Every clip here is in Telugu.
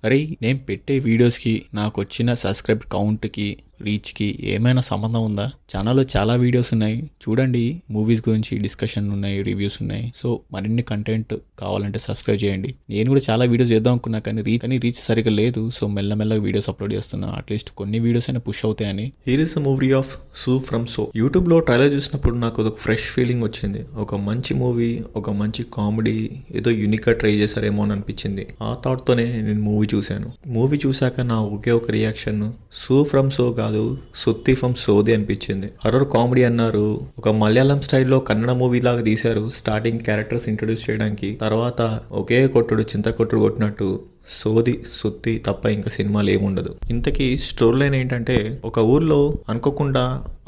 అరేయ్! నేను పెట్టే వీడియోస్‌కి, నాకొచ్చిన సబ్‌స్క్రైబ్ కౌంట్‌కి, రీచ్‌కి ఏమైనా సంబంధం ఉందా? ఛానెల్‌లో చాలా వీడియోస్ ఉన్నాయి. చూడండి. మూవీస్ గురించి డిస్కషన్ ఉన్నాయి, రివ్యూస్ ఉన్నాయి. సో, మరిన్ని కంటెంట్ కావాలంటే సబ్స్క్రైబ్ చేయండి. నేను కూడా చాలా వీడియోస్ చేద్దాం అనుకున్నా కానీ రీచ్ సరిగ్గా లేదు. సో, మెల్లమెల్లగా వీడియోస్ అప్లోడ్ చేస్తున్నా. అట్‌లీస్ట్ కొన్ని వీడియోస్ అయినా పుష్ అవుతాయని. Here is the movie of సూ ఫ్రమ్ సో. యూట్యూబ్లో ట్రైలర్ చూసినప్పుడు నాకు ఒక ఫ్రెష్ ఫీలింగ్ వచ్చింది. ఒక మంచి మూవీ, ఒక మంచి కామెడీ, ఏదో యూనిక్గా ట్రై చేశారేమో అని అనిపించింది. ఆ థాట్తోనే నేను మూవీ చూశాను. మూవీ చూశాక నా ఒకే ఒక రియాక్షన్ సూ ఫ్రమ్ సో కాదు, సుత్తి ఫ్రమ్ సోది అనిపించింది. హర్రర్ కామెడీ అన్నారు, ఒక మలయాళం స్టైల్లో కన్నడ మూవీ లాగా తీశారు. స్టార్టింగ్ క్యారెక్టర్స్ ఇంట్రొడ్యూస్ చేయడానికి, తర్వాత ఒకే కొట్టుడు చింత కొట్టుడు కొట్టినట్టు సోది సుత్తి తప్ప ఇంకా సినిమాలు ఏముండదు. ఇంతకీ స్టోరీ లైన్ ఏంటంటే, ఒక ఊర్లో అనుకోకుండా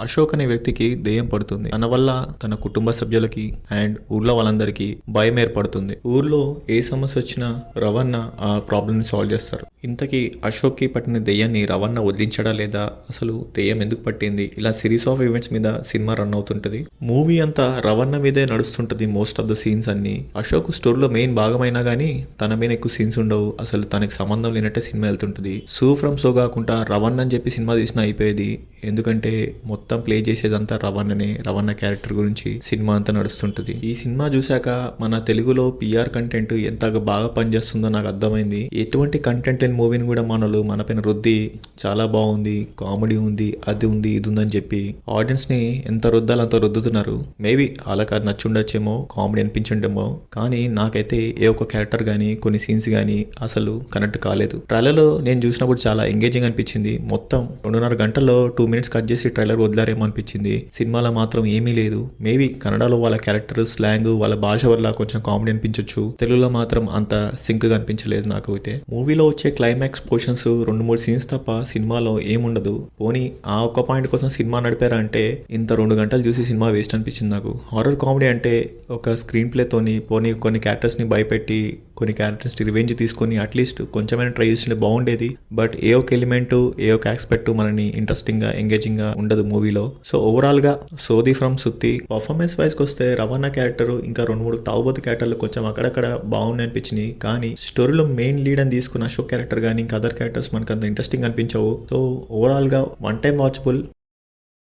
అశోక్ అనే వ్యక్తికి దెయ్యం పడుతుంది. తన వల్ల తన కుటుంబ సభ్యులకి అండ్ ఊర్లో వాళ్ళందరికీ భయం ఏర్పడుతుంది. ఊర్లో ఏ సమస్య వచ్చినా రవణ ఆ ప్రాబ్లమ్ ని సాల్వ్ చేస్తారు. ఇంతకీ అశోక్ కి పట్టిన దెయ్యాన్ని రవణ వదిలించడా లేదా, అసలు దెయ్యం ఎందుకు పట్టింది, ఇలా సిరీస్ ఆఫ్ ఈవెంట్స్ మీద సినిమా రన్ అవుతుంటది. మూవీ అంతా రవణ మీదే నడుస్తుంటది. మోస్ట్ ఆఫ్ ద సీన్స్ అన్ని అశోక్ స్టోరీలో మెయిన్ భాగమైనా గానీ తన మీద ఎక్కువ సీన్స్ ఉండవు. అసలు తనకి సంబంధం లేనట్టే సినిమా వెళ్తుంటుంది. సూ ఫ్రమ్ సో కాకుండా రవణ అని చెప్పి సినిమా తీసిన అయిపోయేది. ఎందుకంటే మొత్తం ప్లే చేసేదంతా రవణనే, రవణ క్యారెక్టర్ గురించి సినిమా అంతా నడుస్తుంటుంది. ఈ సినిమా చూశాక మన తెలుగులో పిఆర్ కంటెంట్ ఎంత బాగా పనిచేస్తుందో నాకు అర్థమైంది. ఎటువంటి కంటెంట్ లేని మూవీని కూడా మన పైన రుద్ది చాలా బాగుంది, కామెడీ ఉంది, అది ఉంది, ఇది ఉందని చెప్పి ఆడియన్స్ ని ఎంత రుద్దాలో అంత రుద్దుతున్నారు. మేబీ వాళ్ళకి అది నచ్చుండొచ్చేమో, కామెడీ అనిపించుండేమో, కానీ నాకైతే ఏ ఒక్క క్యారెక్టర్ కానీ కొన్ని సీన్స్ కానీ అసలు కనెక్ట్ కాలేదు. ట్రైలర్లో నేను చూసినప్పుడు చాలా ఎంగేజింగ్ అనిపించింది. మొత్తం 2.5 గంటల్లో 2 minutes కట్ చేసి ట్రైలర్ వదిలారేమో అనిపించింది. సినిమాలో మాత్రం ఏమీ లేదు. మేబీ కన్నడలో వాళ్ళ క్యారెక్టర్ స్లాంగ్, వాళ్ళ భాష వల్ల కొంచెం కామెడీ అనిపించవచ్చు. తెలుగులో మాత్రం అంత సింక్ గా అనిపించలేదు నాకు అయితే. మూవీలో వచ్చే క్లైమాక్స్ పోర్షన్స్ 2-3 సీన్స్ తప్ప సినిమాలో ఏముండదు. పోనీ ఆ ఒక్క పాయింట్ కోసం సినిమా నడిపారా అంటే ఇంత 2 గంటలు చూసి సినిమా వేస్ట్ అనిపించింది నాకు. హారర్ కామెడీ అంటే ఒక స్క్రీన్ ప్లేతోని పోనీ కొన్ని క్యారెక్టర్స్ ని భయపెట్టి, కొన్ని క్యారెక్టర్స్ ని రివెంజ్ తీసుకొని అట్లీస్ట్ కొంచెమైనా ట్రై చేస్తుంటే బాగుండేది. బట్ ఏ ఒక ఎలిమెంట్, ఏ ఒక ఆస్పెక్ట్ మనని ఇంట్రెస్టింగ్ గా, ఎంగేజింగ్ గా ఉండదు మూవీలో. సో ఓవరాల్ గా సోది ఫ్రమ్ సుత్తి. పర్ఫార్మెన్స్ వైజ్ కి వస్తే రవణ క్యారెక్టర్ ఇంకా 2-3 తాగుబోతు క్యారెక్టర్లు కొంచెం అక్కడక్కడ బాగుంది అనిపించినాయి. కానీ స్టోరీలో మెయిన్ లీడ్ అని తీసుకున్న అశోక్ క్యారెక్టర్ కానీ ఇంకా అదర్ క్యారెక్టర్స్ మనకు అంత ఇంట్రెస్టింగ్ అనిపించవు. సో ఓవరాల్ గా వన్ టైం వాచబుల్.